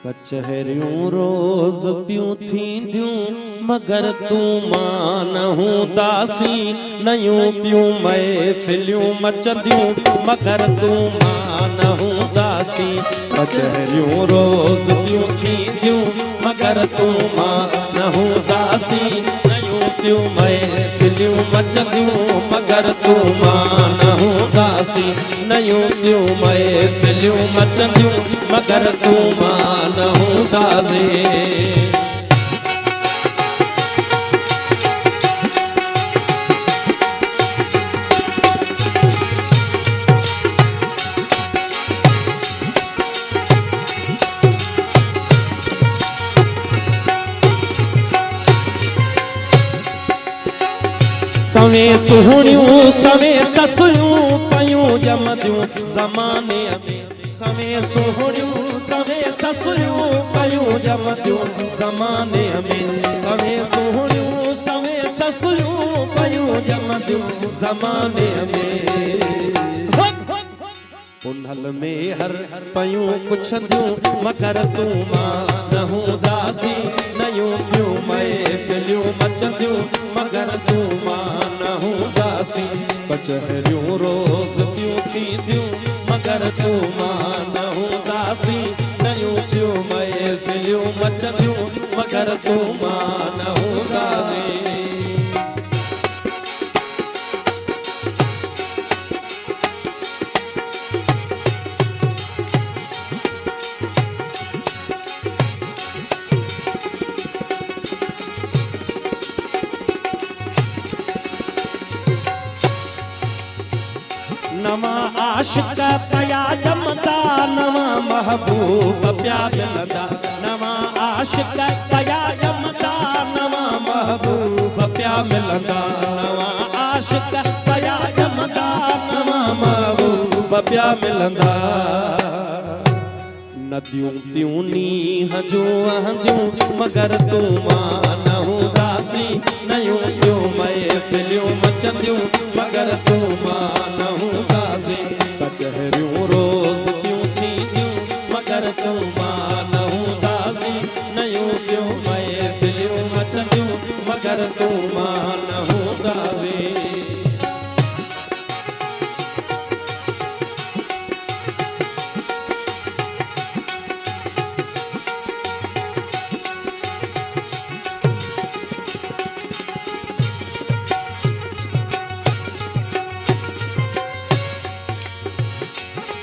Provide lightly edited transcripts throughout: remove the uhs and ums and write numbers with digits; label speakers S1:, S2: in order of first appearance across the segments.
S1: कचहरियूं रोज़ पियूं थींदियूं मगर तूं मां न हूंदासीं नयूं पियूं महफ़िलियूं मचंदियूं मगर तूं मां न हूंदासीं कचहरियूं रोज़ पियूं थींदियूं मगर तूं मां न हूंदासीं नयूं पियूं महफ़िलियूं मचंदियूं मगर तूं मां न हूंदासीं नयूं पियूं महफ़िलियूं मचंदियूं मगर तूं मां न हूंदासीं सवे सुहणियूं सवे ससुयूं पयूं जमदियूं ज़माने में सवे सुहणियूं सवे ससुयूं पयूं जमदियूं ज़माने में सवे सुहणियूं सवे ससुयूं पयूं जमदियूं ज़माने में उन्हल में हर पयूं पुछंदियूं मगर तूं मां न हूंदासीं नयूं पियूं महफ़िलियूं मचंदियूं मगर तूं मां न हूंदासीं कचहरियूं रोज़ पियूं थींदियूं मगर तूं मां न हूंदासीं नयूं पियूं महफ़िलियूं मचंदियूं मगर तूं मां न हूंदासीं नवा आशिक पया जमदा नवा महबूब प्या मिलंदा नवा आशिक पया जमदा नवा महबूब प्या मिलंदा नवा आशिक पया जमदा नवा महबूब प्या मिलंदा नदियूं पियूं नीह जूं वहंदियूं मगर तूं मां न हूंदासीं नयूं पियूं महफ़िलियूं मचंदियूं मगर तूं मां न हूंदासीं कचहरियूं रोज़ पियूं थींदियूं मगर तूं मां न हूंदासीं नयूं पियूं महफ़िलियूं मचंदियूं मगर तूं मां न हूंदासीं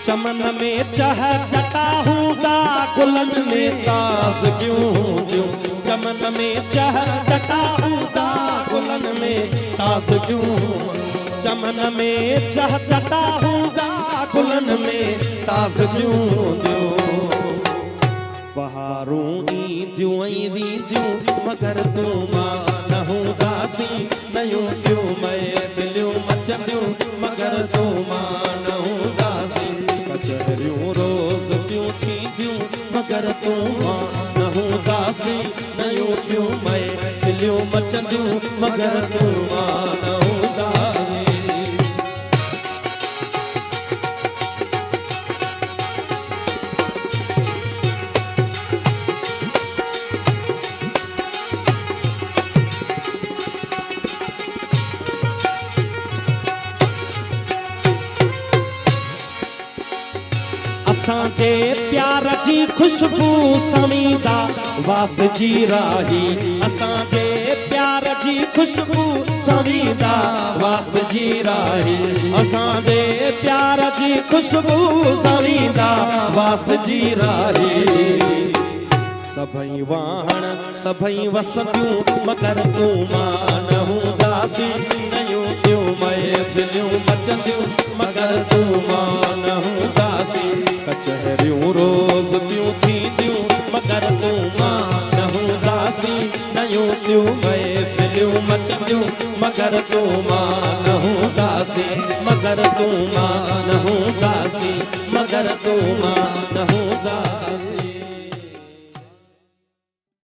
S1: चमन में चह जटा हूंदा गुलन में ताज़गियूं हूंदियूं चमन में चह जटा हूंदा गुलन में ताज़गियूं चमन में चह जटा हूंदा गुलन में ताज़गियूं हूंदियूं बहारूं ईंदियूं ऐं वींदियूं मगर तूं मां न हूंदासीं नयूं पियूं महफ़िलियूं मचंदियूं मगर तूं मां न हूंदासीं कचहरियूं रोज़ पियूं थींदियूं मगर तूं मां न हूंदासीं नयूं पियूं महफ़िलियूं मचंदियूं मगर तूं मां न हूंदासीं असांजे प्यार जी खुशबू समीदा वास जी राही असांजे प्यार जी खुशबू समीदा वास जी राही असांजे प्यार जी खुशबू समीदा वास जी राही सभई वाहण सभई वसंदियूं मगर तूं मां न हूंदासीं नयूं पियूं महफ़िलियूं मचंदियूं मगर तूं मां न हूंदासीं कचहरियूं रोज़ पियूं थींदियूं मगर तूं मां न हूंदासीं नयूं पियूं महफ़िलियूं मचंदियूं मगर तूं मां न हूंदासीं मगर तूं मां न हूंदासीं मगर तूं मां न हूंदासीं